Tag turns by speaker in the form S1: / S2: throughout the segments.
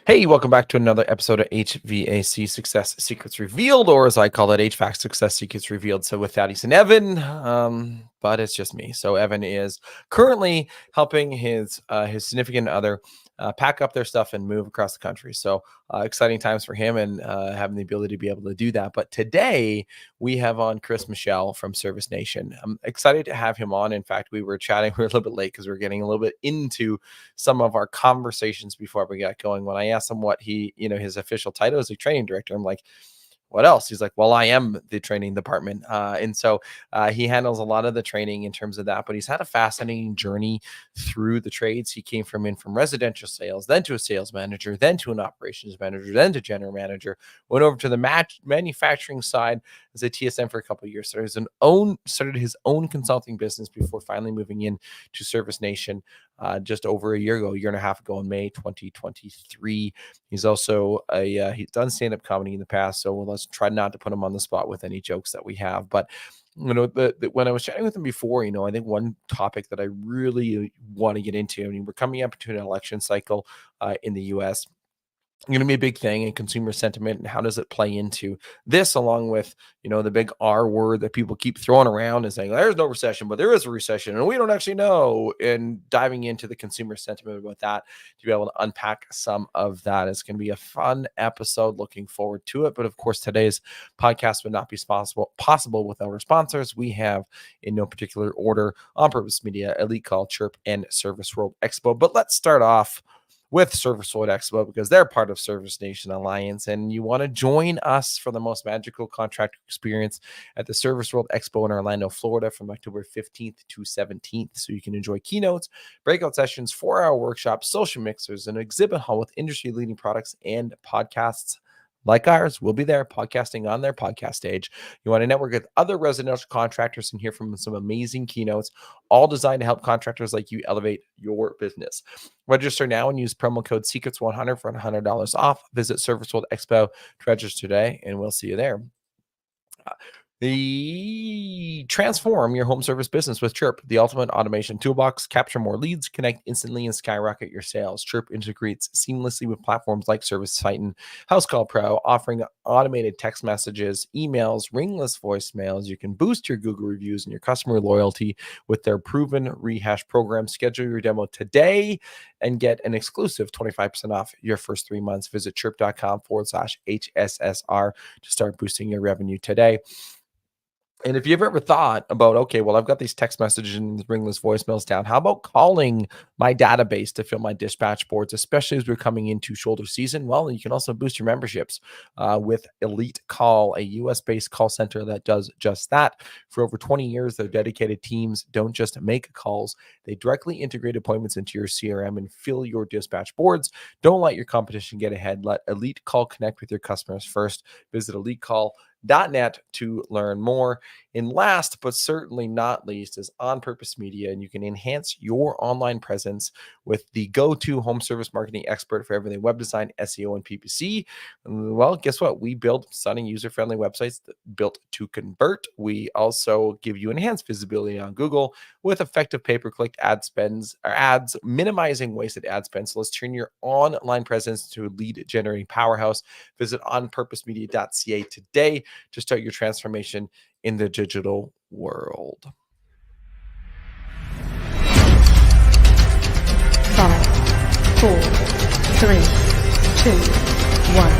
S1: Hey, welcome back to another episode of HVAC Success Secrets Revealed, or as I call it, HVAC Success Secrets Revealed. So with Thaddeus and Evan, but it's just me. So Evan is currently helping his significant other pack up their stuff and move across the country. So exciting times for him and having the ability to be able to do that. But today we have on Michel from Service Nation. I'm excited to have him on. In fact, we were chatting. We were a little bit late because we are getting a little bit into some of our conversations before we got going. When I asked him what his official title is, a training director, I'm like, what else? He's like, well, I am the training department. And so he handles a lot of the training in terms of that, but he's had a fascinating journey through the trades. He came from residential sales, then to a sales manager, then to an operations manager, then to general manager, went over to the manufacturing side as a TSM for a couple of years. Started his own consulting business before finally moving in to Service Nation just over a year and a half ago in May 2023. He's also he's done stand-up comedy in the past, so let's try not to put him on the spot with any jokes that we have. But when I was chatting with him before, I think one topic that I really want to get into, we're coming up to an election cycle in the U.S. Going to be a big thing in consumer sentiment, and how does it play into this, along with the big R word that people keep throwing around and saying there's no recession, but there is a recession and we don't actually know, and diving into the consumer sentiment about that to be able to unpack some of that. Is going to be a fun episode. Looking forward to it. But of course, today's podcast would not be possible without our sponsors. We have, in no particular order, On Purpose Media, Elite Call, Chirp, and Service World Expo. But let's start off with Service World Expo because they're part of Service Nation Alliance, and you want to join us for the most magical contractor experience at the Service World Expo in Orlando, Florida from October 15th to 17th. So you can enjoy keynotes, breakout sessions, 4-hour workshops, social mixers, an exhibit hall with industry-leading products and podcasts like ours. We'll be there podcasting on their podcast stage. You want to network with other residential contractors and hear from some amazing keynotes, all designed to help contractors like you elevate your business. Register now and use promo code SECRETS100 for $100 off. Visit Service World Expo to register today, and we'll see you there. Transform your home service business with Chirp, the ultimate automation toolbox. Capture more leads, connect instantly, and skyrocket your sales. Chirp integrates seamlessly with platforms like Service Titan, House Call Pro, offering automated text messages, emails, ringless voicemails. You can boost your Google reviews and your customer loyalty with their proven rehash program. Schedule your demo today and get an exclusive 25% off your first 3 months. Visit chirp.com/HSSR to start boosting your revenue today. And if you've ever thought about, okay, well, I've got these text messages and ringless voicemails down, how about calling my database to fill my dispatch boards, especially as we're coming into shoulder season? Well, you can also boost your memberships with Elite Call, a US-based call center that does just that. For over 20 years, their dedicated teams don't just make calls, they directly integrate appointments into your CRM and fill your dispatch boards. Don't let your competition get ahead. Let Elite Call connect with your customers first. Visit EliteCall.net to learn more. And last but certainly not least is On Purpose Media, and you can enhance your online presence with the go-to home service marketing expert for everything web design, SEO, and PPC. Well, guess what? We build stunning user-friendly websites that built to convert. We also give you enhanced visibility on Google with effective pay-per-click ad spends or ads, minimizing wasted ad spend. So let's turn your online presence to a lead-generating powerhouse. Visit onpurposemedia.ca today to start your transformation in the digital world.
S2: 5, 4, 3, 2, 1.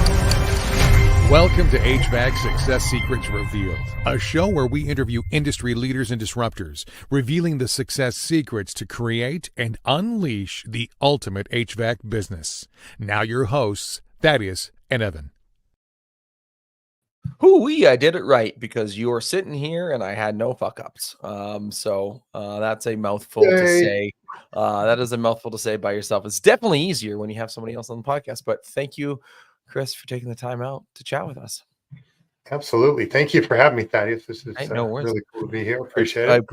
S3: Welcome to HVAC Success Secrets Revealed, a show where we interview industry leaders and disruptors, revealing the success secrets to create and unleash the ultimate HVAC business. Now your hosts, Thaddeus and Evan.
S1: Hoo-wee, I did it right because you are sitting here and I had no fuck ups. So that's a mouthful to say. That is a mouthful to say by yourself. It's definitely easier when you have somebody else on the podcast. But thank you, Chris, for taking the time out to chat with us.
S4: Absolutely. Thank you for having me, Thaddeus. This is really cool to be here. Appreciate it.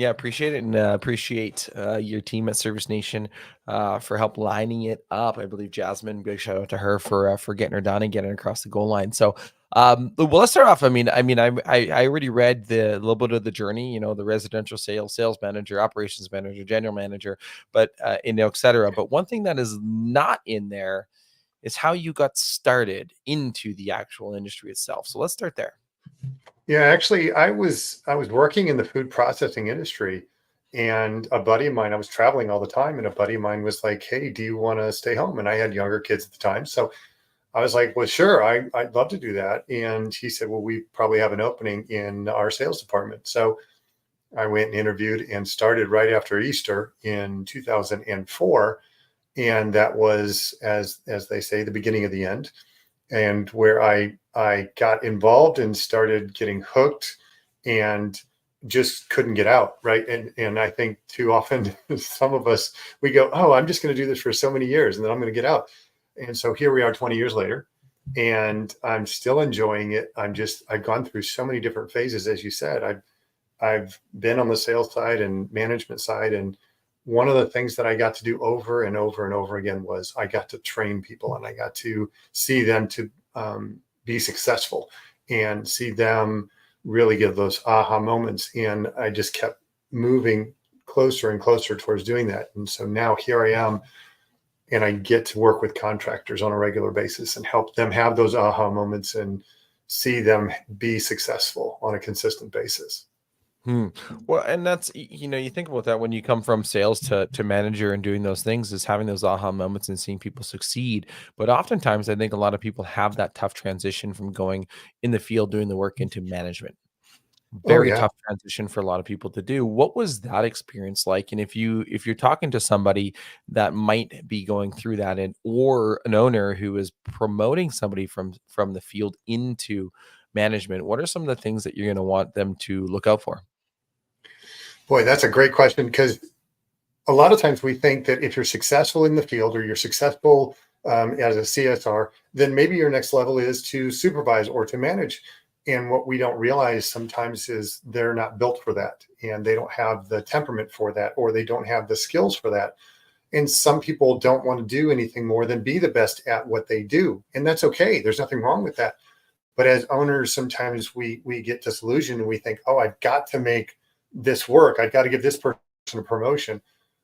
S1: Appreciate it, and appreciate your team at Service Nation for help lining it up. I believe Jasmine, big shout out to her for getting her done and getting across the goal line. So, well, let's start off. I already read the little bit of the journey. The residential sales manager, operations manager, general manager, but et cetera. But one thing that is not in there is how you got started into the actual industry itself. So let's start there.
S4: Yeah, actually, I was working in the food processing industry, and a buddy of mine, I was traveling all the time, and a buddy of mine was like, "Hey, do you want to stay home?" And I had younger kids at the time, so I was like, "Well, sure, I'd love to do that." And he said, "Well, we probably have an opening in our sales department." So I went and interviewed and started right after Easter in 2004, and that was, as they say, the beginning of the end, and where I got involved and started getting hooked and just couldn't get out, right? And I think too often some of us, we go, "Oh, I'm just going to do this for so many years and then I'm going to get out." And so here we are 20 years later, and I'm still enjoying it. I've gone through so many different phases, as you said. I've been on the sales side and management side, and one of the things that I got to do over and over and over again was I got to train people, and I got to see them to be successful and see them really give those aha moments. And I just kept moving closer and closer towards doing that. And so now here I am, and I get to work with contractors on a regular basis and help them have those aha moments and see them be successful on a consistent basis.
S1: Well, and that's, you think about that when you come from sales to manager and doing those things, is having those aha moments and seeing people succeed. But oftentimes, I think a lot of people have that tough transition from going in the field, doing the work, into management.
S4: Oh
S1: Very
S4: yeah.
S1: tough transition for a lot of people to do. What was that experience like? And if you're talking to somebody that might be going through that, and or an owner who is promoting somebody from the field into management, what are some of the things that you're going to want them to look out for?
S4: Boy, that's a great question, because a lot of times we think that if you're successful in the field or you're successful as a CSR, then maybe your next level is to supervise or to manage. And what we don't realize sometimes is they're not built for that, and they don't have the temperament for that, or they don't have the skills for that. And some people don't want to do anything more than be the best at what they do. And that's okay. There's nothing wrong with that. But as owners, sometimes we get disillusioned and we think, "Oh, I've got to make this work. I've got to give this person a promotion."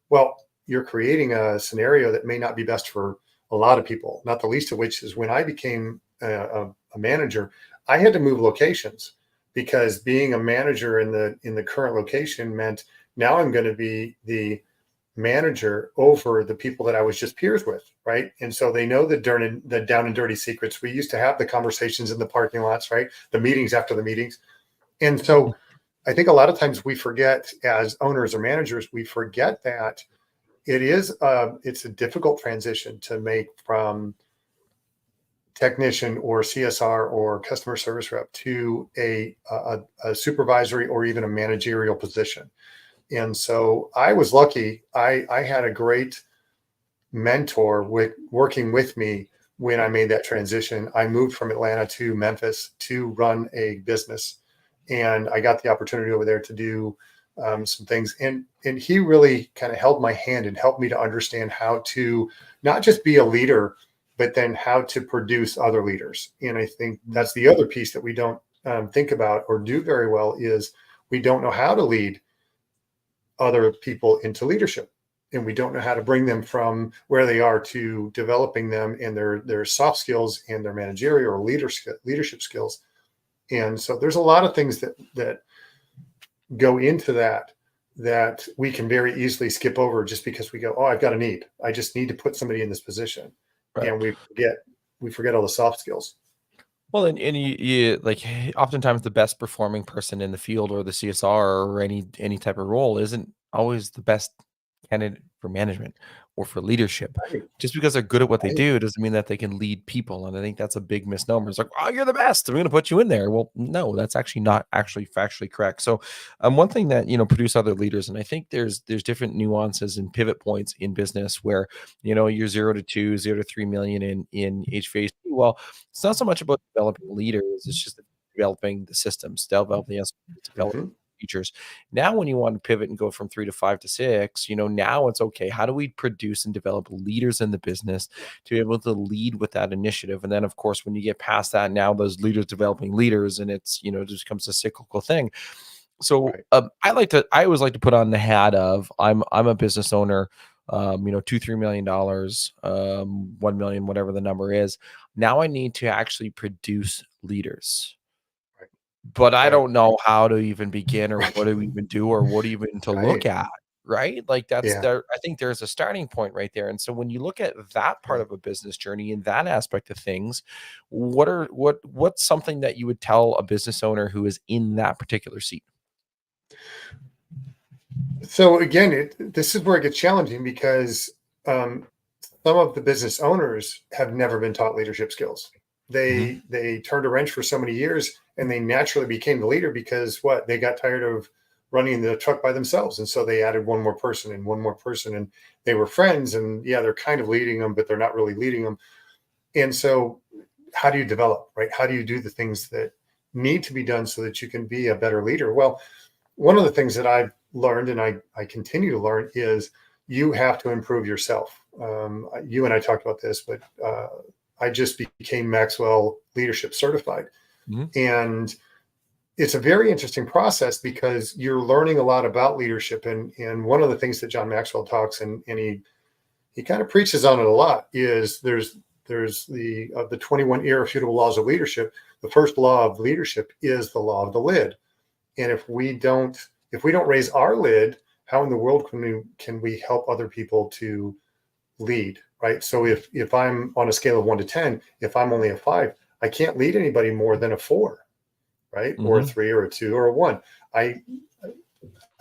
S4: Well, you're creating a scenario that may not be best for a lot of people, not the least of which is when I became a manager, I had to move locations, because being a manager in the current location meant now I'm going to be the manager over the people that I was just peers with, right? And so they know the down and dirty secrets. We used to have the conversations in the parking lots, right? The meetings after the meetings. And so I think a lot of times we forget, as owners or managers, we forget that it's a difficult transition to make from technician or CSR or customer service rep to a supervisory or even a managerial position. And so I was lucky. I had a great mentor working with me when I made that transition. I moved from Atlanta to Memphis to run a business, and I got the opportunity over there to do some things. And he really kind of held my hand and helped me to understand how to not just be a leader, but then how to produce other leaders. And I think that's the other piece that we don't think about or do very well, is we don't know how to lead other people into leadership. And we don't know how to bring them from where they are to developing them in their soft skills and their managerial or leadership skills. And so there's a lot of things that go into that we can very easily skip over just because we go, "Oh, I've got a need. I just need to put somebody in this position." Right. And we forget all the soft skills.
S1: Well, and you like, oftentimes the best performing person in the field or the CSR or any type of role isn't always the best candidate for management or for leadership.
S4: Right.
S1: Just because they're good at what they do doesn't mean that they can lead people. And I think that's a big misnomer. It's like, "Oh, you're the best, I'm going to put you in there." Well, no, that's actually not actually factually correct. So one thing that, produce other leaders, and I think there's different nuances and pivot points in business where, you're 0 to 2, 0 to 3 million in HVAC. Well, it's not so much about developing leaders, it's just developing the systems, developing features. Now, when you want to pivot and go from 3 to 5 to 6, now it's okay. How do we produce and develop leaders in the business to be able to lead with that initiative? And then, of course, when you get past that, now those leaders developing leaders, and it's, it just becomes a cyclical thing. So
S4: Right.
S1: I always like to put on the hat of I'm a business owner. $2-3 million, 1 million, whatever the number is. Now I need to actually produce leaders,
S4: Right.
S1: but I
S4: Right.
S1: don't know how to even begin or
S4: Right.
S1: what to even do or what even to look
S4: Right.
S1: at. Right. Like that's
S4: Yeah.
S1: there. I think there's a starting point right there. And so when you look at that part
S4: Yeah.
S1: of a business journey and that aspect of things, what's something that you would tell a business owner who is in that particular seat?
S4: So again, this is where it gets challenging because um, some of the business owners have never been taught leadership skills.
S1: Mhm.
S4: They turned a wrench for so many years, and they naturally became the leader because what they got tired of running the truck by themselves, and so they added one more person and one more person, and they were friends, and yeah, they're kind of leading them, but they're not really leading them. And so, how do you develop, right? How do you do the things that need to be done so that you can be a better leader? Well, one of the things that I've learned and I continue to learn is you have to improve yourself. You and I talked about this, but I just became Maxwell Leadership Certified.
S1: Mhm.
S4: And it's a very interesting process because you're learning a lot about leadership. And one of the things that John Maxwell talks and he kind of preaches on it a lot is there's the of the 21 irrefutable laws of leadership. The first law of leadership is the law of the lid. And if we don't raise our lid, how in the world can we help other people to lead, right? So if I'm on a scale of 1 to 10, if I'm only a 5, I can't lead anybody more than a 4, right? Or a
S1: Mhm.
S4: 3 or a 2 or a 1. I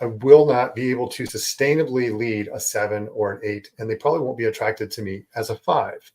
S4: I will not be able to sustainably lead a 7 or an 8, and they probably won't be attracted to me as a 5.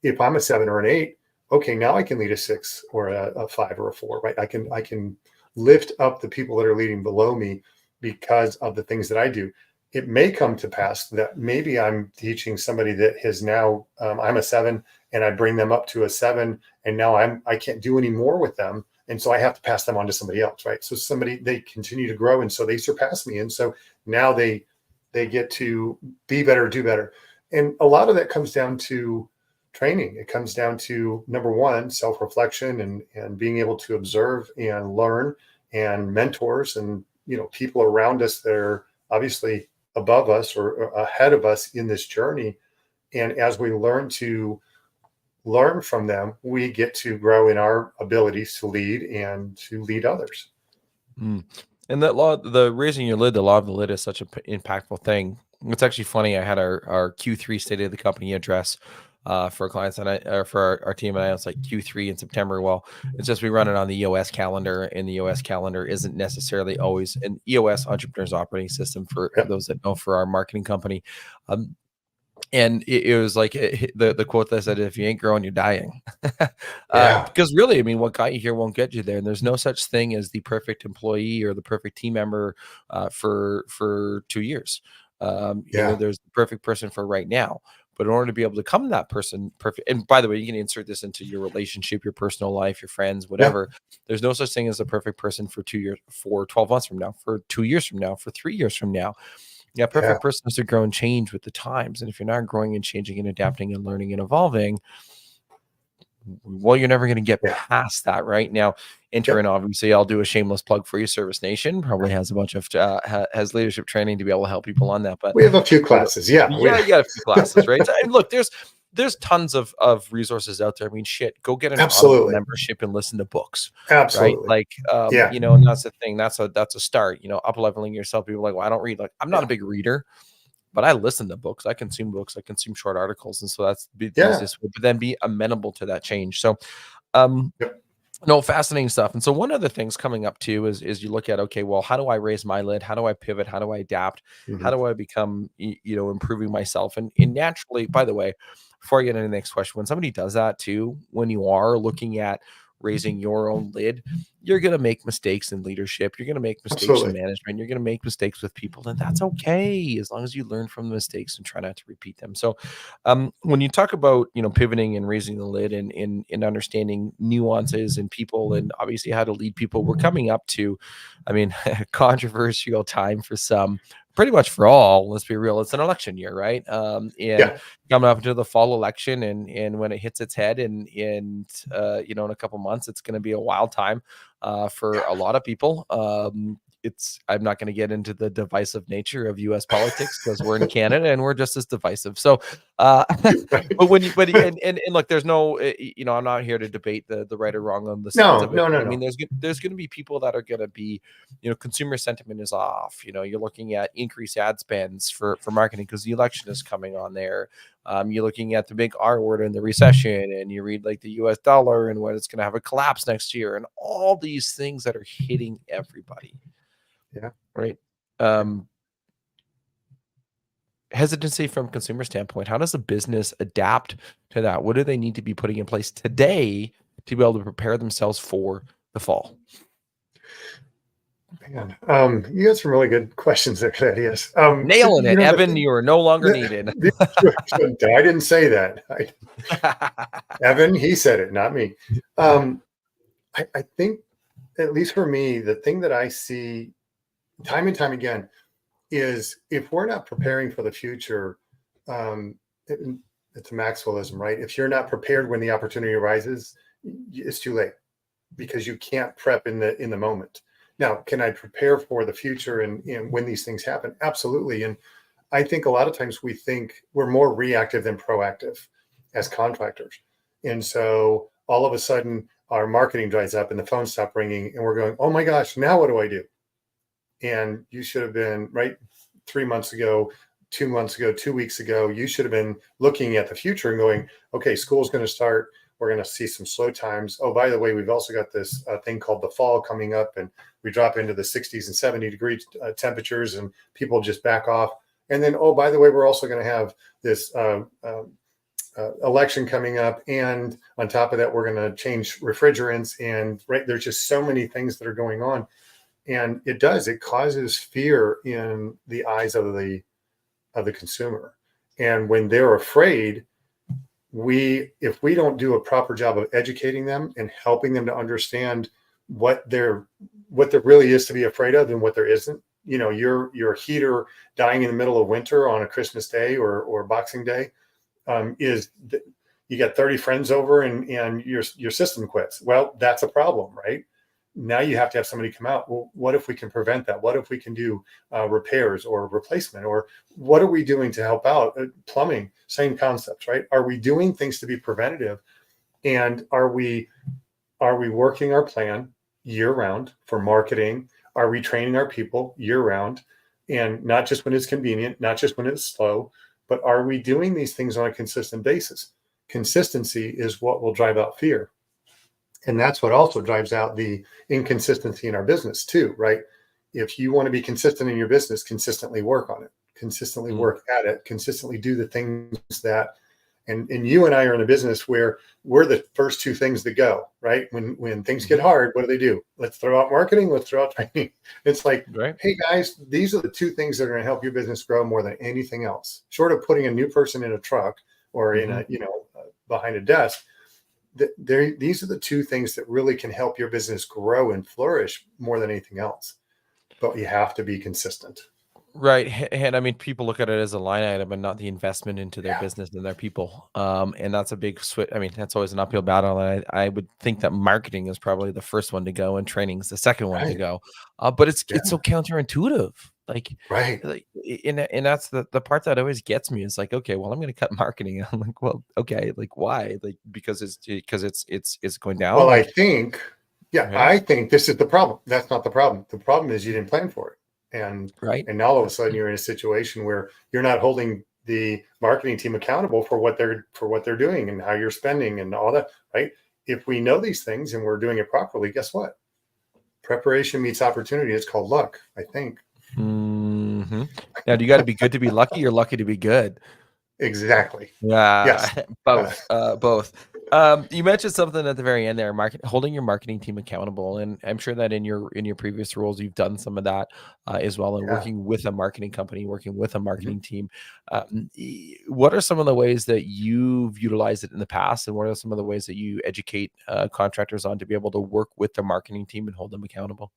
S4: If I'm a 7 or an 8, okay, now I can lead a 6 or a 5 or a 4, right? I can lift up the people that are leading below me because of the things that I do. It may come to pass that maybe I'm teaching somebody that has now I'm a 7 and I bring them up to a 7 and now I can't do any more with them, and so I have to pass them on to somebody else, right? So somebody they continue to grow and so they surpass me, and so now they get to be better, do better, and a lot of that comes down to training. It comes down to number one, self-reflection and being able to observe and learn, and mentors and people around us that are obviously above us or ahead of us in this journey. And as we learn from them, we get to grow in our abilities to lead and to lead others.
S1: Mm. And that law, the raising your lid, the law of the lid is such an impactful thing. It's actually funny. I had our Q3 state of the company address for clients and for our team, and I was like Q3 in September. Well, it's just we run it on the EOS calendar, and the EOS calendar isn't necessarily always an EOS Entrepreneurs Operating System for
S4: Yep.
S1: those that know for our marketing company. Um, and it was like the quote that said, "If you ain't growing, you're dying."
S4: Yeah.
S1: Because really, I mean, what got you here won't get you there, and there's no such thing as the perfect employee or the perfect team member for 2 years.
S4: Yeah.
S1: There's the perfect person for right now. But in order to be able to become that person, perfect. And by the way, you can insert this into your relationship, your personal life, your friends,
S4: Yeah.
S1: whatever. There's no such thing as a perfect person for 2 years, for 12 months from now, for 2 years from now, for 3 years from now. Yeah,
S4: Yeah.
S1: perfect person has to grow and change with the times. And if you're not growing and changing and adapting and learning and evolving, well, you're never going to get
S4: Yeah.
S1: past that. Right now, enter in,
S4: Yep.
S1: obviously, I'll do a shameless plug for you. Service Nation probably has a bunch of has leadership training to be able to help people on that. But
S4: We have a few
S1: you know,
S4: classes. Yeah.
S1: yeah, you got a few classes, right? And look, there's tons of resources out there. I mean, shit, go get an Audible
S4: Absolutely.
S1: membership and listen to books, right?
S4: Absolutely.
S1: Like,
S4: Yeah.
S1: and that's the thing. That's a start. Up leveling yourself. People are like, well, I don't read. Like, I'm not
S4: Yeah.
S1: a big reader, but I listen to books. I consume books. I consume short articles, and so that's the
S4: Yeah.
S1: easiest way. But then be amenable to that change. So, um,
S4: Yep.
S1: no, fascinating stuff. And so one of the things coming up too is you look at, okay, well, how do I raise my lid? How do I pivot? How do I adapt? How
S4: Mhm.
S1: do I become, improving myself? And naturally, by the way, before I get into the next question, when somebody does that too, when you are looking at raising your own lid, you're going to make mistakes in leadership. You're going to make mistakes in
S4: Absolutely.
S1: management. You're going to make mistakes with people, and that's okay as long as you learn from the mistakes and try not to repeat them. So, when you talk about pivoting and raising the lid and in understanding nuances and people and obviously how to lead people, we're coming up to, I mean, controversial time for some, pretty much for all. Let's be real, it's an election year, right? And
S4: Yeah.
S1: coming up into the fall election, and when it hits its head, in a couple months, it's going to be a wild time for
S4: Yeah.
S1: a lot of people. I'm not going to get into the divisive nature of US politics because we're in Canada and we're just as divisive. So, but when you, but and look, there's no, I'm not here to debate the right or wrong on the sides of it.
S4: No.
S1: I mean, there's going to be people that are going to be, consumer sentiment is off. You're looking at increased ad spends for marketing because the election is coming on there. You're looking at the big R word in the recession, and you read like the US dollar and what it's going to have a collapse next year, and all these things that are hitting everybody.
S4: Yeah.
S1: Right. Hesitancy from consumer standpoint. How does a business adapt to that? What do they need to be putting in place today to be able to prepare themselves for the fall?
S4: Man, you got some really good questions there, Thaddeus.
S1: Nailing it, Evan. You are no longer needed.
S4: I didn't say that. Evan, he said it, not me. I think, at least for me, the thing that I see time and time again is if we're not preparing for the future, it's a Maxwellism, right? If you're not prepared when the opportunity arises, it's too late because you can't prep in the moment. Now, can I prepare for the future and when these things happen? Absolutely. And I think a lot of times we think we're more reactive than proactive as contractors. And so all of a sudden our marketing dries up and the phone stopped ringing and we're going, oh my gosh, now what do I do? And you should have been, right, 3 months ago, 2 months ago, 2 weeks ago, you should have been looking at the future and going, okay, school's going to start. We're going to see some slow times. Oh, by the way, we've also got this thing called the fall coming up, and we drop into the 60s and 70-degree temperatures and people just back off. And then, oh, by the way, we're also going to have this election coming up. And on top of that, we're going to change refrigerants. And right, there's just so many things that are going on. And it causes fear in the eyes of the consumer. And when they're afraid, if we don't do a proper job of educating them and helping them to understand what there really is to be afraid of and what there isn't, your heater dying in the middle of winter on a Christmas Day or Boxing Day, you got 30 friends over and your system quits. Well, that's a problem, right? Now you have to have somebody come out. Well, what if we can prevent that? What if we can do repairs or replacement? Or what are we doing to help out? Plumbing, same concepts, right? Are we doing things to be preventative? And are we working our plan year round for marketing? Are we training our people year round? And not just when it's convenient, not just when it's slow, but are we doing these things on a consistent basis? Consistency is what will drive out fear. And that's what also drives out the inconsistency in our business too, right? If you want to be consistent in your business, consistently work on it, consistently work at it, consistently do the things that, and you and I are in a business where we're the first two things that go, right? When things get hard, what do? Let's throw out marketing, let's throw out training. It's like, right. Hey guys, these are the two things that are going to help your business grow more than anything else. Short of putting a new person in a truck or in a, behind a desk, these are the two things that really can help your business grow and flourish more than anything else. But you have to be consistent.
S1: Right. And I mean, people look at it as a line item and not the investment into their business and their people. And that's a big switch. I mean, that's always an uphill battle. And I would think that marketing is probably the first one to go and training is the second one to go. But it's so counterintuitive. And that's the part that always gets me is like, okay, well, I'm going to cut marketing. I'm like, well, okay, like why? Like because it's going down.
S4: Well, I think this is the problem. That's not the problem. The problem is you didn't plan for it. And now all of a sudden you're in a situation where you're not holding the marketing team accountable for what they're doing and how you're spending and all that, right? If we know these things and we're doing it properly, guess what? Preparation meets opportunity. It's called luck, I think.
S1: Mm-hmm. Now, do you got to be good to be lucky or lucky to be good?
S4: Exactly.
S1: Yeah.
S4: Yes.
S1: Both. You mentioned something at the very end there, holding your marketing team accountable, and I'm sure that in your previous roles you've done some of that as well, and working with a marketing company, working with a marketing team. What are some of the ways that you've utilized it in the past, and what are some of the ways that you educate contractors on to be able to work with the marketing team and hold them accountable?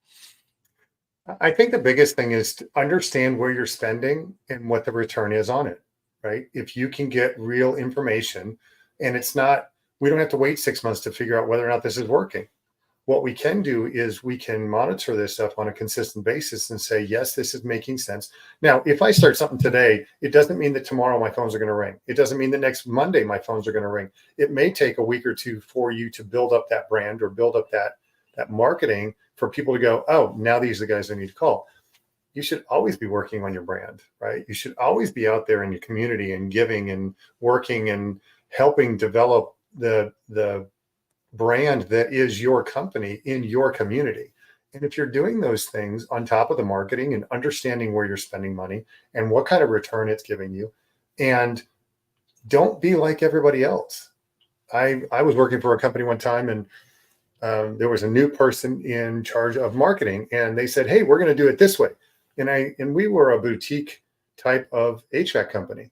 S4: I think the biggest thing is to understand where you're spending and what the return is on it, right? If you can get real information, and we don't have to wait 6 months to figure out whether or not this is working. What we can do is we can monitor this stuff on a consistent basis and say, yes, this is making sense. Now, if I start something today, it doesn't mean that tomorrow my phones are going to ring. It doesn't mean that next Monday my phones are going to ring. It may take a week or two for you to build up that brand or build up that marketing for people to go, oh, now these are the guys I need to call. You should always be working on your brand, right? You should always be out there in your community and giving and working and helping develop the brand that is your company in your community. And if you're doing those things on top of the marketing and understanding where you're spending money and what kind of return it's giving you, and don't be like everybody else. I was working for a company one time, and there was a new person in charge of marketing, and they said, hey, we're going to do it this way. And we were a boutique type of HVAC company.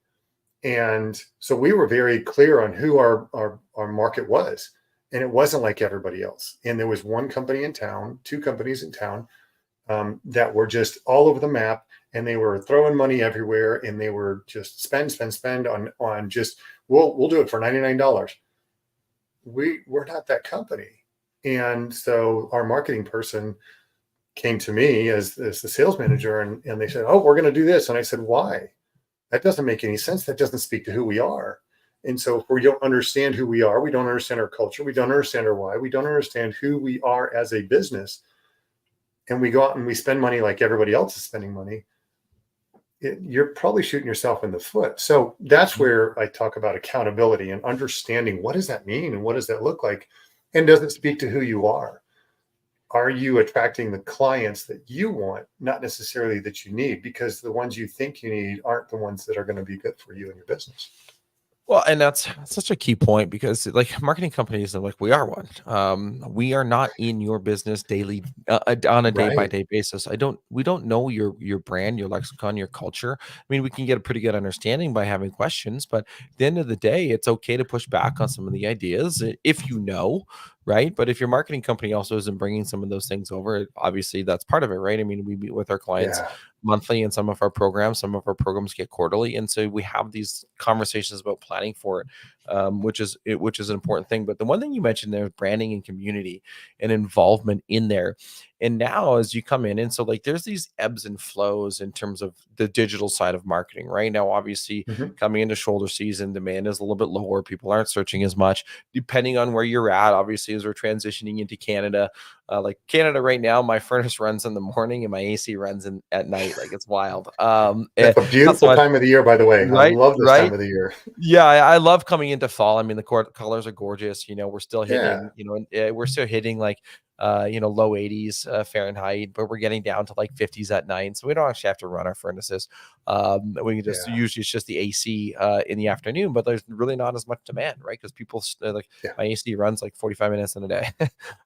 S4: And so we were very clear on who our market was. And it wasn't like everybody else. And there was one company in town, two companies in town that were just all over the map. And they were throwing money everywhere. And they were just spend on just, we'll do it for $99. We're not that company. And so our marketing person came to me as the sales manager, and they said, oh, we're going to do this. And I said, why? That doesn't make any sense. That doesn't speak to who we are. And so if we don't understand who we are, we don't understand our culture, we don't understand our why, we don't understand who we are as a business, and we go out and we spend money like everybody else is spending money, you're probably shooting yourself in the foot. So that's where I talk about accountability and understanding, what does that mean and what does that look like? And does it speak to who you are? Are you attracting the clients that you want, not necessarily that you need? Because the ones you think you need aren't the ones that are going to be good for you and your business.
S1: Well, and that's such a key point, because like marketing companies are like, we are one. We are not in your business daily on a day by day basis. We don't know your brand, your lexicon, your culture. I mean, we can get a pretty good understanding by having questions, but at the end of the day, it's okay to push back on some of the ideas if you know, right? But if your marketing company also isn't bringing some of those things over, obviously that's part of it, right? I mean, we meet with our clients monthly in some of our programs get quarterly, and so we have these conversations about planning for it, which is an important thing. But the one thing you mentioned there is branding and community and involvement in there. And now as you come in, and so like there's these ebbs and flows in terms of the digital side of marketing right now. Obviously coming into shoulder season, demand is a little bit lower, people aren't searching as much depending on where you're at. Obviously, as we're transitioning into Canada, like Canada right now, my furnace runs in the morning and my AC runs at night. Like, it's wild.
S4: That's a beautiful time of the year, by the way.
S1: Right,
S4: I love this time of the year.
S1: Yeah, I love coming into fall. I mean, the colors are gorgeous. You know, we're still hitting, we're still hitting like low 80s Fahrenheit, but we're getting down to like 50s at night. So we don't actually have to run our furnaces. We can just usually it's just the AC in the afternoon, but there's really not as much demand, right? Because people my AC runs like 45 minutes in a day,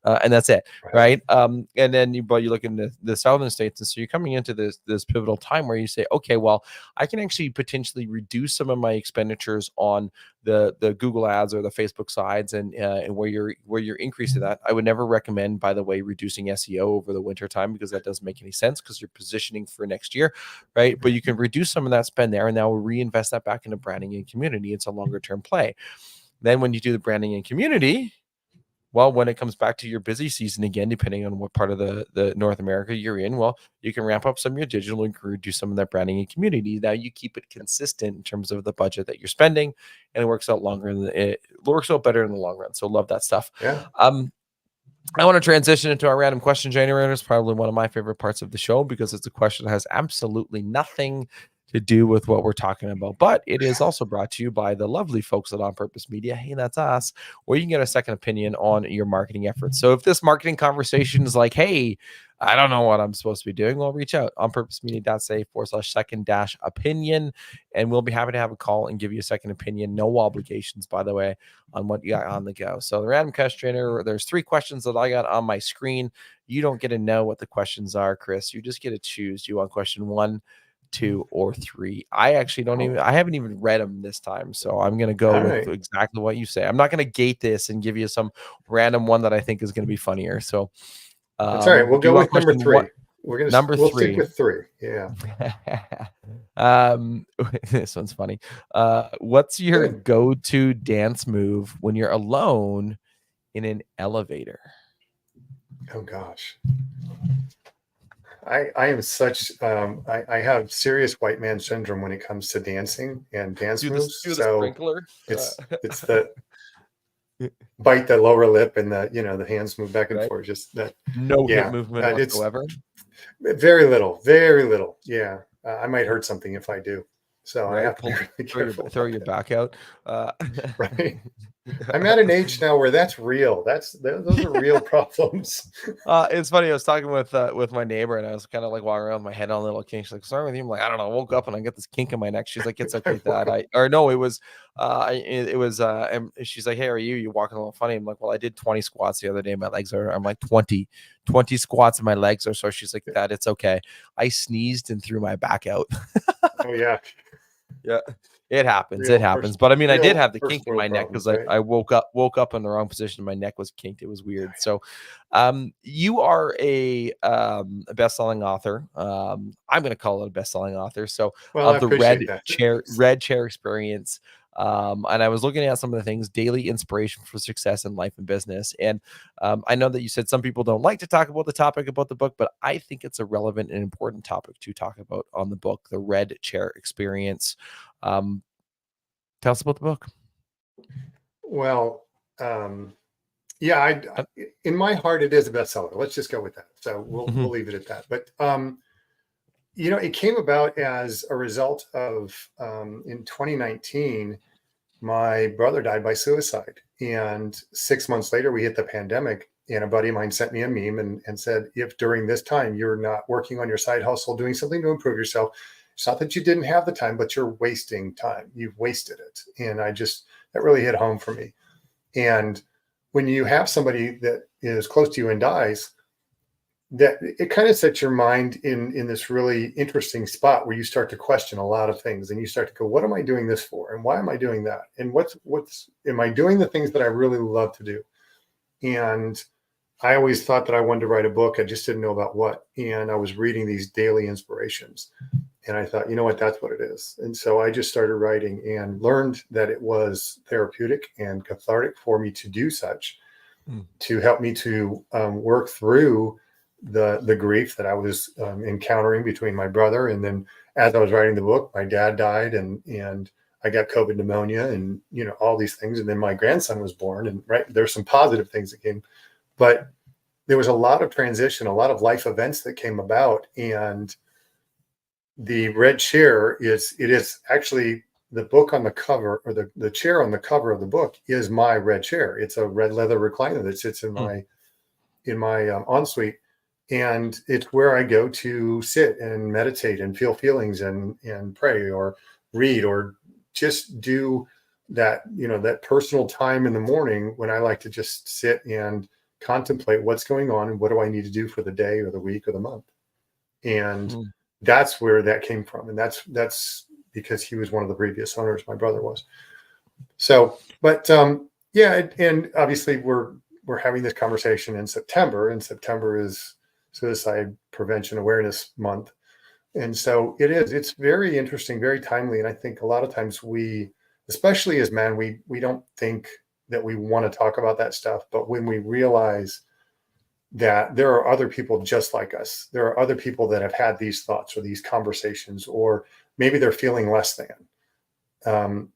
S1: and that's it, right? And then but you look into the southern states, and so you're coming into this pivotal time where you say, okay, well, I can actually potentially reduce some of my expenditures on the Google ads or the Facebook sides, and where you're increasing that. I would never recommend, by the way, reducing SEO over the winter time, because that doesn't make any sense, because you're positioning for next year, right? But you can reduce some of that spend there, and now we'll reinvest that back into branding and community. It's a longer term play. Then when you do the branding and community, well, when it comes back to your busy season again, depending on what part of the North America you're in, well, you can ramp up some of your digital and do some of that branding and community. Now you keep it consistent in terms of the budget that you're spending, and it works out it works out better in the long run. So love that stuff.
S4: Yeah.
S1: I want to transition into our random question generator. It's probably one of my favorite parts of the show, because it's a question that has absolutely nothing to do with what we're talking about, but it is also brought to you by the lovely folks at On Purpose Media. Hey, that's us, where you can get a second opinion on your marketing efforts. So if this marketing conversation is like, hey, I don't know what I'm supposed to be doing, well, reach out onpurposemedia.ca/second-opinion, and we'll be happy to have a call and give you a second opinion. No obligations, by the way, on what you got on the go. So the random question generator, there's 3 questions that I got on my screen. You don't get to know what the questions are, Chris. You just get to choose. Do you want question 1, 2, or 3? I haven't even read them this time, so I'm going to go with exactly what you say. I'm not going to gate this and give you some random one that I think is going to be funnier. So
S4: that's all right. We'll go with number 3. We'll stick with 3. Yeah.
S1: This one's funny. What's your go-to dance move when you're alone in an elevator?
S4: Oh gosh. I am such I have serious white man syndrome when it comes to dancing and dance moves.
S1: Do the
S4: So
S1: sprinkler.
S4: it's the bite the lower lip and the hands move back and
S1: Right.
S4: forth. Just that,
S1: No hip
S4: yeah.
S1: movement
S4: It's
S1: whatsoever.
S4: very little, very little. Yeah, I might hurt something if I do. So I
S1: Right.
S4: have to be really careful
S1: Throw
S4: about
S1: your
S4: that.
S1: back out.
S4: Right. I'm at an age now where that's real. Those are real problems.
S1: It's funny. I was talking with my neighbor, and I was kind of like walking around with my head on a little kink. She's like, "What's wrong with you?" I'm like, "I don't know. I woke up and I get this kink in my neck." She's like, "It's
S4: I
S1: okay,
S4: woke
S1: Dad."
S4: up.
S1: Or no, it was, it was, and she's like, "Hey, are you walking a little funny?" I'm like, "Well, I did 20 squats the other day. My legs are." I'm like, 20 squats, and my legs are sore. She's like, "Dad, it's okay. I sneezed and threw my back out."
S4: Oh yeah,
S1: Yeah, it happens. It
S4: real
S1: happens. But I mean, I did have the
S4: first
S1: kink in
S4: world
S1: my neck because
S4: problems,
S1: I,
S4: right?
S1: I woke up in the wrong position. My neck was kinked. It was weird. So, you are a best-selling author. I'm going to call it a best-selling author. So,
S4: Well, I
S1: of the
S4: appreciate that. Thanks.
S1: red chair experience. And I was looking at some of the things, daily inspiration for success in life and business. And I know that you said some people don't like to talk about the topic about the book, but I think it's a relevant and important topic to talk about on the book, the red chair experience. Um, Tell us about the book.
S4: Well, yeah,
S1: Uh,
S4: in my heart, it is a bestseller. Let's just go with that. So we'll
S1: mhm,
S4: leave it at that. But it came about as a result of in 2019, my brother died by suicide, and 6 months later, we hit the pandemic. And a buddy of mine sent me a meme and said, if during this time you're not working on your side hustle, doing something to improve yourself, it's not that you didn't have the time, but you're wasting time. You've wasted it. And that really hit home for me. And when you have somebody that is close to you and dies, that it kind of sets your mind in this really interesting spot where you start to question a lot of things, and you start to go, what am I doing this for? And why am I doing that? And what's am I doing the things that I really love to do? And I always thought that I wanted to write a book. I just didn't know about what. And I was reading these daily inspirations. And I thought, you know what, that's what it is. And so I just started writing and learned that it was therapeutic and cathartic for me to do such,
S1: mm,
S4: to help me to work through the grief that I was encountering between my brother. And then as I was writing the book, my dad died, and I got COVID pneumonia, and all these things. And then my grandson was born, and there's some positive things that came, but there was a lot of transition, a lot of life events that came about. And the red chair is actually the book on the cover, or the chair on the cover of the book is my red chair. It's a red leather recliner that sits in
S1: mm,
S4: my ensuite, and it's where I go to sit and meditate and feel feelings and pray or read or just do that personal time in the morning when I like to just sit and contemplate what's going on and what do I need to do for the day or the week or the month. And
S1: mm,
S4: that's where that came from. And that's because he was one of the previous owners, my brother was. So, but yeah, and obviously we're having this conversation in September, and September is Suicide Prevention Awareness Month. And so it's very interesting, very timely. And I think a lot of times especially as men, we don't think that we want to talk about that stuff. But when we realize that there are other people just like us, there are other people that have had these thoughts or these conversations, or maybe they're feeling less than. Um,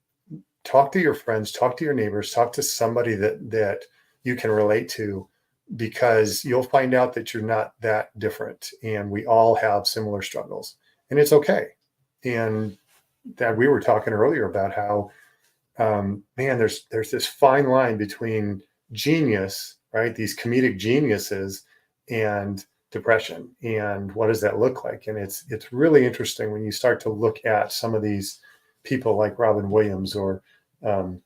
S4: Talk to your friends, talk to your neighbors, talk to somebody that you can relate to, because you'll find out that you're not that different, and we all have similar struggles, and it's okay. And that we were talking earlier about how man, there's this fine line between genius, right? These comedic geniuses, and depression, and what does that look like? And it's really interesting when you start to look at some of these people like Robin Williams, or um,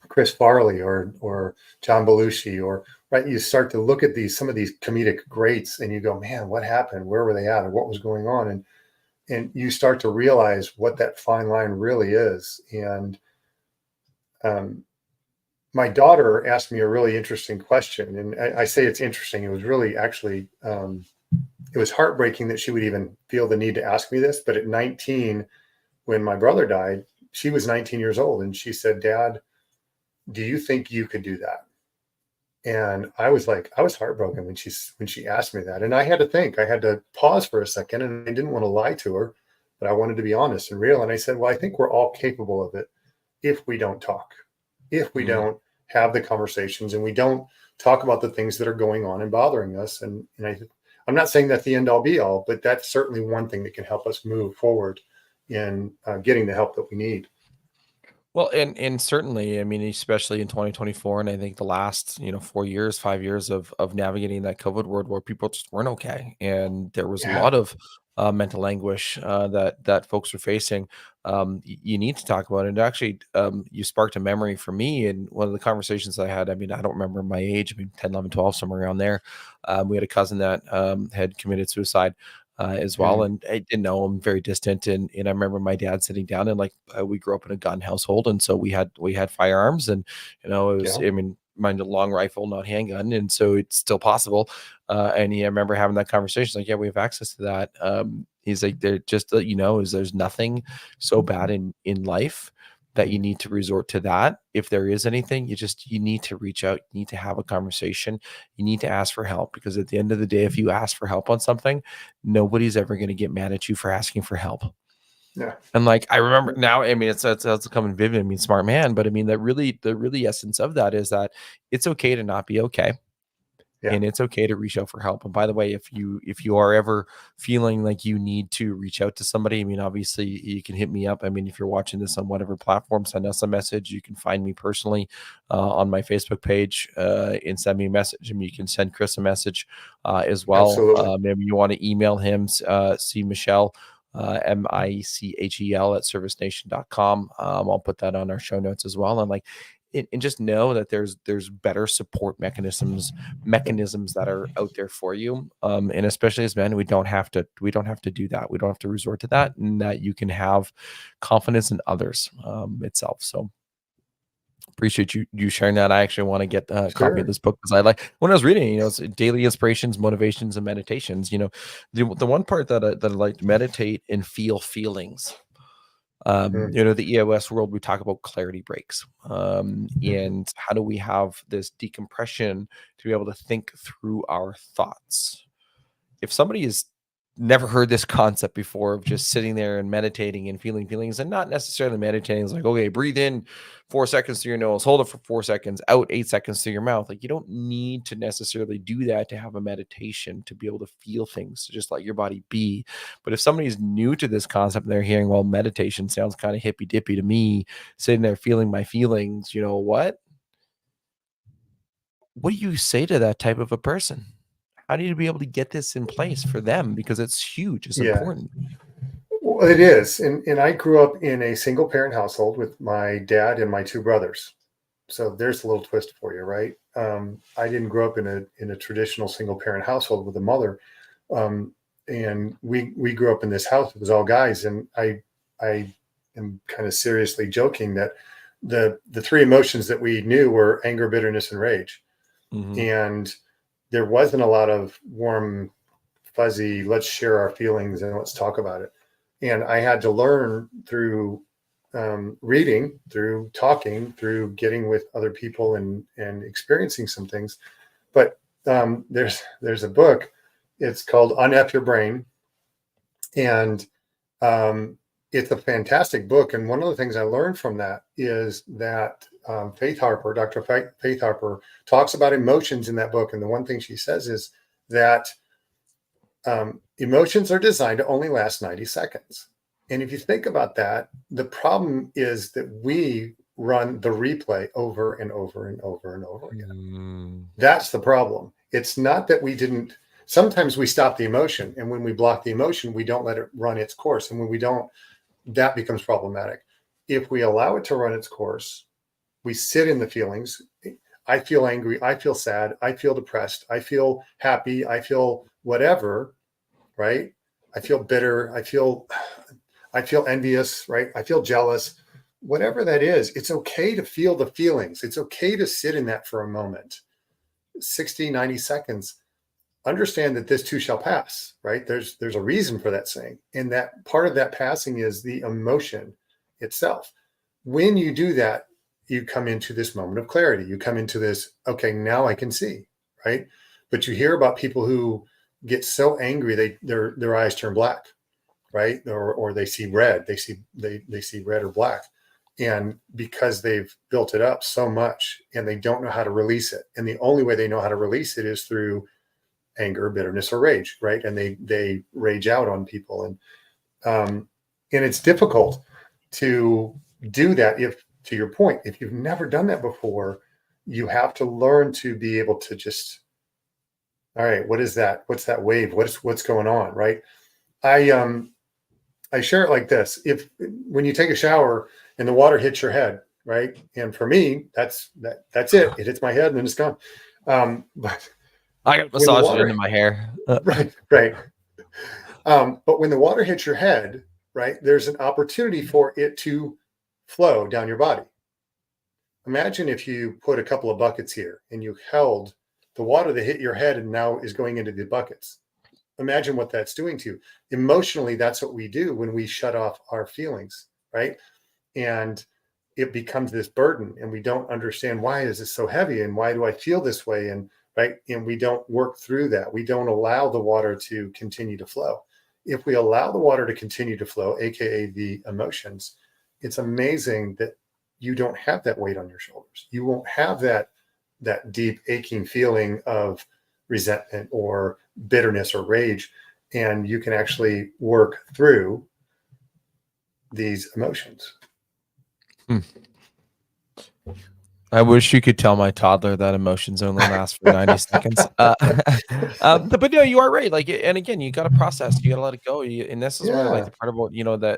S4: Chris Farley, or John Belushi, or right. You start to look at some of these comedic greats, and you go, man, what happened? Where were they at? And what was going on? And you start to realize what that fine line really is. And um, my daughter asked me a really interesting question, and I say it's interesting. It was really actually it was heartbreaking that she would even feel the need to ask me this. But at 19, when my brother died, she was 19 years old, and she said, "Dad, do you think you could do that?" And I was heartbroken when she asked me that. And I had to pause for a second, and I didn't want to lie to her, but I wanted to be honest and real. And I said, well, I think we're all capable of it if we don't talk, if we
S1: Mm.
S4: don't have the conversations, and we don't talk about the things that are going on and bothering us. I'm not saying that's the end all be all, but that's certainly one thing that can help us move forward in getting the help that we need.
S1: Well, and certainly, I mean, especially in 2024, and I think the last, 4 years, 5 years of navigating that COVID world where people just weren't okay, and there was a
S4: Yeah.
S1: lot of mental anguish that folks were facing. You need to talk about it. And actually, you sparked a memory for me in one of the conversations I had. I mean, I don't remember my age. I mean, 10, 11, 12, somewhere around there. We had a cousin that had committed suicide as well.
S4: Mm,
S1: And I didn't know him, very distant. And I remember my dad sitting down and like we grew up in a gun household, and so we had firearms, and it was,
S4: yeah.
S1: I mean, mind a long rifle, not handgun, and so it's still possible. I remember having that conversation, like, yeah, we have access to that. He's like, there just to let you know, is there's nothing so bad in life that you need to resort to that. If there is anything, you need to reach out, you need to have a conversation, you need to ask for help, because at the end of the day, if you ask for help on something, nobody's ever going to get mad at you for asking for help.
S4: Yeah.
S1: And like, I remember now, I mean, it's coming vivid. I mean, smart man, but I mean, the really essence of that is that it's okay to not be okay.
S4: Yeah.
S1: And it's okay to reach out for help. And by the way, if you are ever feeling like you need to reach out to somebody, I mean, obviously you can hit me up. I mean, if you're watching this on whatever platform, send us a message. You can find me personally on my Facebook page and send me a message. I mean, you can send Chris a message as well.
S4: Absolutely.
S1: Maybe you want to email him, see Michel, Michel at servicenation.com. I'll put that on our show notes as well. And like, and just know that there's better support mechanisms that are out there for you. And especially as men, we don't have to do that. We don't have to resort to that, and that you can have confidence in others itself. So appreciate you sharing that. I actually want to get a copy of
S4: Sure.
S1: this book, because I like, when I was reading, it's daily inspirations, motivations, and meditations. The one part that I like to meditate and feel feelings.
S4: Mm,
S1: The EOS world, we talk about clarity breaks. And how do we have this decompression to be able to think through our thoughts? If somebody has never heard this concept before of just sitting there and meditating and feeling feelings, and not necessarily meditating, it's like, okay, breathe in 4 seconds through your nose, hold it for 4 seconds, out 8 seconds through your mouth. Like, you don't need to necessarily do that to have a meditation, to be able to feel things, to just let your body be. But if somebody's new to this concept and they're hearing, well, meditation sounds kind of hippy dippy to me, sitting there feeling my feelings, what do you say to that type of a person? How do you be able to get this in place for them? Because it's huge, it's
S4: yeah.
S1: important.
S4: Well, it is. And I grew up in a single parent household with my dad and my two brothers. So there's a little twist for you, right? I didn't grow up in a traditional single parent household with a mother. And we grew up in this house. It was all guys. And I am kind of seriously joking that the three emotions that we knew were anger, bitterness, and rage.
S1: Mhm.
S4: And there wasn't a lot of warm, fuzzy, let's share our feelings and let's talk about it. And I had to learn through reading, through talking, through getting with other people and experiencing some things. But there's a book. It's called Unf Your Brain, and it's a fantastic book. And one of the things I learned from that is that Dr. Faith Harper, talks about emotions in that book. And the one thing she says is that emotions are designed to only last 90 seconds. And if you think about that, the problem is that we run the replay over and over and over and over again.
S1: Mm.
S4: That's the problem. It's not that we didn't. Sometimes we stop the emotion, and when we block the emotion, we don't let it run its course. And when we don't, that becomes problematic. If we allow it to run its course, we sit in the feelings. I feel angry. I feel sad. I feel depressed. I feel happy. I feel whatever, right? I feel bitter. I feel envious, right? I feel jealous. Whatever that is, it's okay to feel the feelings. It's okay to sit in that for a moment, 60, 90 seconds. Understand that this too shall pass, right? There's a reason for that saying. And that part of that passing is the emotion itself. When you do that, you come into this moment of clarity. You come into this, okay, now I can see, right? But you hear about people who get so angry their eyes turn black, right? Or they see red. They see red or black. And because they've built it up so much and they don't know how to release it. And the only way they know how to release it is through anger, bitterness, or rage, right? And they rage out on people. And it's difficult to do that if, to your point, if you've never done that before, you have to learn to be able to just, all right, what is that? What's that wave? What's going on, right? I share it like this. When you take a shower and the water hits your head, right? And for me, that's it. It hits my head and then it's gone. But
S1: I got massage into my hair.
S4: Right. But when the water hits your head, right, there's an opportunity for it to flow down your body. Imagine if you put a couple of buckets here and you held the water that hit your head and now is going into the buckets. Imagine what that's doing to you. Emotionally, that's what we do when we shut off our feelings, right? And it becomes this burden and we don't understand, why is this so heavy and why do I feel this way? And right. And we don't work through that. We don't allow the water to continue to flow. If we allow the water to continue to flow, AKA the emotions, it's amazing that you don't have that weight on your shoulders. You won't have that deep aching feeling of resentment or bitterness or rage. And you can actually work through these emotions.
S1: I wish you could tell my toddler that emotions only last for 90 seconds. But no, you are right. Like, and again, you got to process, you got to let it go. And this is why I like the part about,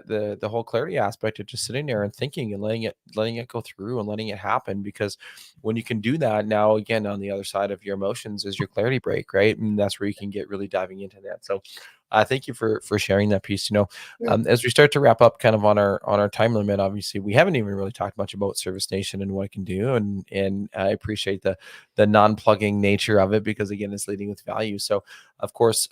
S1: the whole clarity aspect of just sitting there and thinking and letting it go through and letting it happen. Because when you can do that, now again, on the other side of your emotions is your clarity break, right? And that's where you can get really diving into that. So thank you for sharing that piece. As we start to wrap up kind of on our time limit, obviously we haven't even really talked much about Service Nation and what it can do. And I appreciate the non-plugging nature of it, because again, it's leading with value. So of course,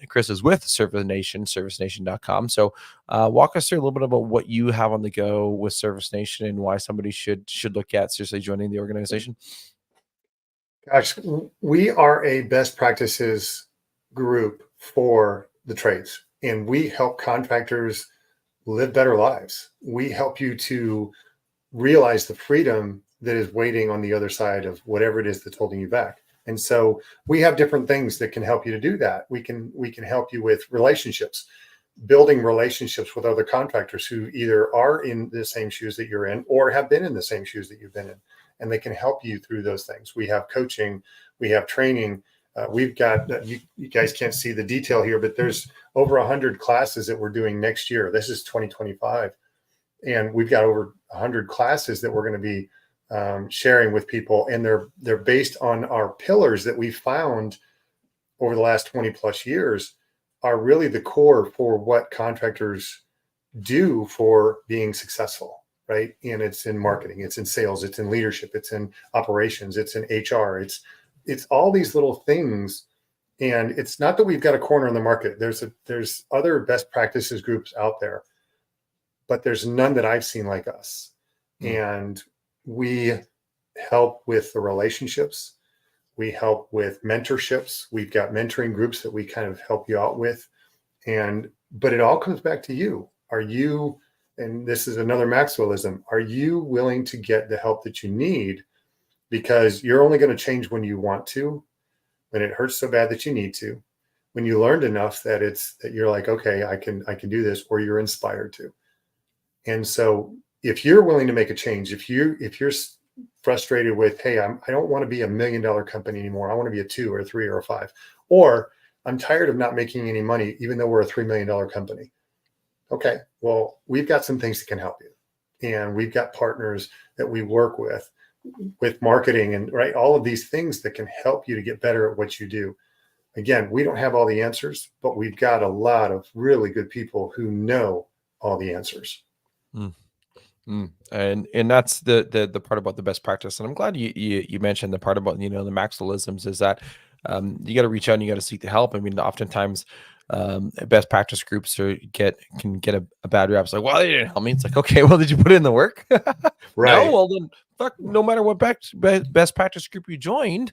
S1: Chris is with Service Nation, servicenation.com. So walk us through a little bit about what you have on the go with Service Nation and why somebody should look at seriously joining the organization.
S4: Gosh, we are a best practices group for the trades, and we help contractors live better lives. We help you to realize the freedom that is waiting on the other side of whatever it is that's holding you back. And so we have different things that can help you to do that. We can help you with relationships, building relationships with other contractors who either are in the same shoes that you're in or have been in the same shoes that you've been in, and they can help you through those things. We have coaching, we have training. We've got, you guys can't see the detail here, but there's over 100 classes that we're doing next year. This is 2025. And we've got over 100 classes that we're going to be sharing with people. And they're based on our pillars that we found over the last 20 plus years are really the core for what contractors do for being successful, right? And it's in marketing, it's in sales, it's in leadership, it's in operations, it's in HR, it's all these little things. And it's not that we've got a corner in the market. There's other best practices groups out there, but there's none that I've seen like us. And we help with the relationships. We help with mentorships. We've got mentoring groups that we kind of help you out with. But it all comes back to you. Are you, and this is another Maxwellism, are you willing to get the help that you need? Because you're only going to change when you want to, when it hurts so bad that you need to, when you learned enough that you're like, okay, I can do this, or you're inspired to. And so if you're willing to make a change, if you're frustrated with, hey, I don't want to be $1 million company anymore. I want to be a 2 or a 3 or a 5, or I'm tired of not making any money, even though we're a $3 million company. Okay, well, we've got some things that can help you. And we've got partners that we work with marketing and right, all of these things that can help you to get better at what you do. Again, we don't have all the answers, but we've got a lot of really good people who know all the answers.
S1: And that's the part about the best practice. And I'm glad you mentioned the part about, the Maxwellisms is that you got to reach out and you got to seek the help. I mean, oftentimes best practice groups can get a bad rap. It's like, well, they didn't help me. It's like, okay, well, did you put in the work?
S4: Right.
S1: No, well then, fuck. No matter what best practice group you joined,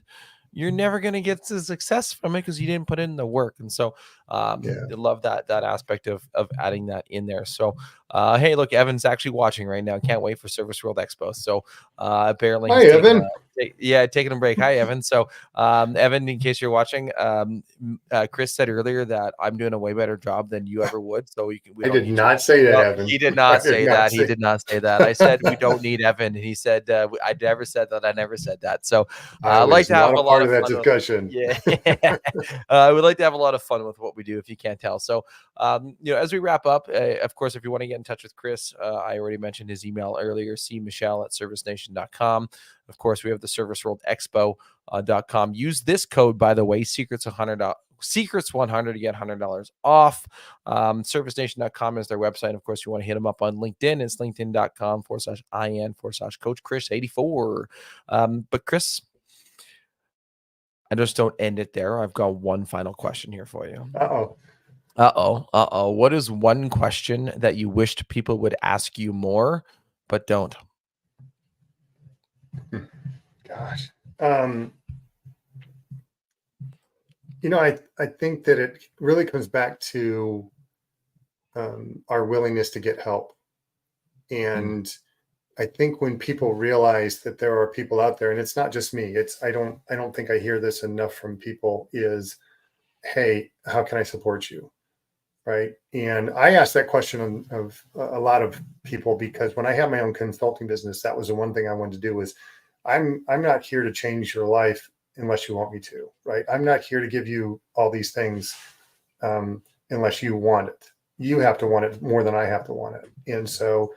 S1: you're never going to get the success from it because you didn't put in the work. And so I love that aspect of adding that in there. So hey, look, Evan's actually watching right now. Can't wait for Service World Expo. So apparently
S4: Hi, Evan.
S1: taking a break. Hi, Evan. So Evan, in case you're watching, Chris said earlier that I'm doing a way better job than you ever would. So we
S4: I did not say that, Evan.
S1: He did not say that. He did not say that. I said we don't need Evan, and he said I never said that. I never said that. So
S4: I
S1: like to have a lot of
S4: that
S1: fun
S4: discussion.
S1: I would like to have a lot of fun with what we do, if you can't tell. So as we wrap up, of course, if you want to get in touch with Chris, I already mentioned his email earlier, cmichel@servicenation.com. Of course, we have the Service World Expo.com. Use this code, by the way, Secrets100 to get $100 off. Servicenation.com is their website. Of course, you want to hit them up on LinkedIn. It's linkedin.com/IN/Coach Chris 84. But Chris, I just don't end it there. I've got one final question here for you. What is one question that you wished people would ask you more, but don't?
S4: Gosh. I think that it really comes back to our willingness to get help. And I think when people realize that there are people out there, and it's not just me, I don't think I hear this enough from people, is, hey, how can I support you? Right. And I asked that question of a lot of people, because when I had my own consulting business, that was the one thing I wanted to do. Was I'm not here to change your life unless you want me to, right? I'm not here to give you all these things unless you want it. You have to want it more than I have to want it. And so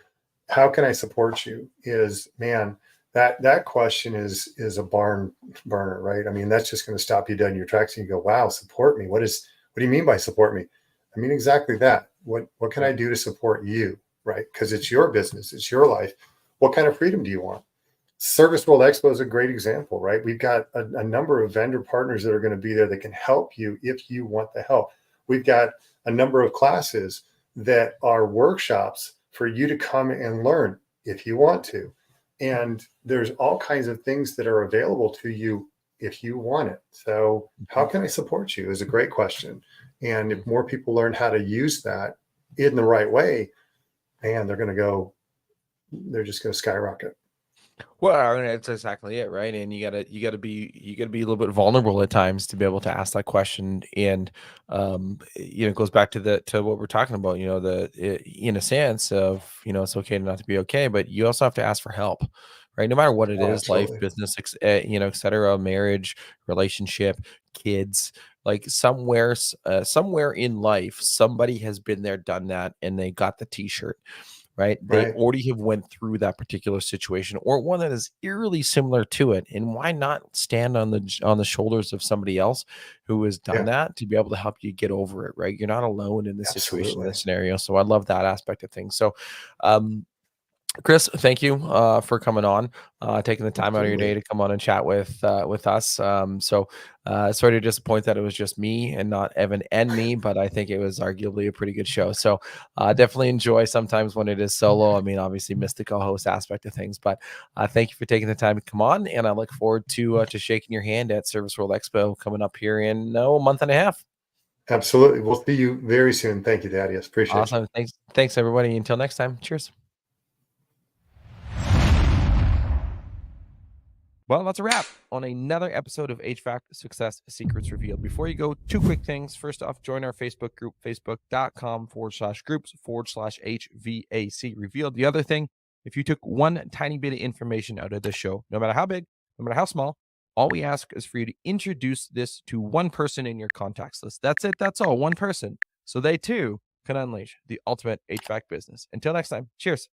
S4: how can I support you is, man, that question is a barn burner, right? I mean, that's just going to stop you dead in your tracks and you go, wow, support me. What do you mean by support me? I mean, exactly that. What can I do to support you, right? Because it's your business, it's your life. What kind of freedom do you want? Service World Expo is a great example, right? We've got a number of vendor partners that are going to be there that can help you if you want the help. We've got a number of classes that are workshops for you to come and learn if you want to. And there's all kinds of things that are available to you if you want it. So how can I support you is a great question. And if more people learn how to use that in the right way, man, they're just going to skyrocket.
S1: Well, I mean, that's exactly it, right? And you gotta be a little bit vulnerable at times to be able to ask that question. And it goes back to what we're talking about. In a sense of it's okay not to be okay, but you also have to ask for help, right? No matter what it is, life,
S4: Absolutely.
S1: business, et cetera, marriage, relationship, kids. Like somewhere in life, somebody has been there, done that, and they got the T-shirt. Right. They
S4: Right.
S1: already have went through that particular situation or one that is eerily similar to it. And why not stand on the shoulders of somebody else who has done that to be able to help you get over it? Right. You're not alone in this situation, in
S4: Absolutely.
S1: this scenario. So I love that aspect of things. So, Chris, thank you for coming on, taking the time out of your day to come on and chat with us. Sorry to disappoint that it was just me and not Evan and me, but I think it was arguably a pretty good show. So definitely enjoy sometimes when it is solo. I mean, obviously miss the co-host aspect of things, but thank you for taking the time to come on, and I look forward to shaking your hand at Service World Expo coming up here in a month and a half.
S4: Absolutely. We'll see you very soon. Thank you, Thaddeus. Appreciate you.
S1: Awesome. Thanks everybody. Until next time. Cheers. Well, that's a wrap on another episode of HVAC Success Secrets Revealed. Before you go, two quick things. First off, join our Facebook group, facebook.com/groups/HVAC Revealed. The other thing, if you took one tiny bit of information out of the show, no matter how big, no matter how small, all we ask is for you to introduce this to one person in your contacts list. That's it. That's all. One person. So they too can unleash the ultimate HVAC business. Until next time, cheers.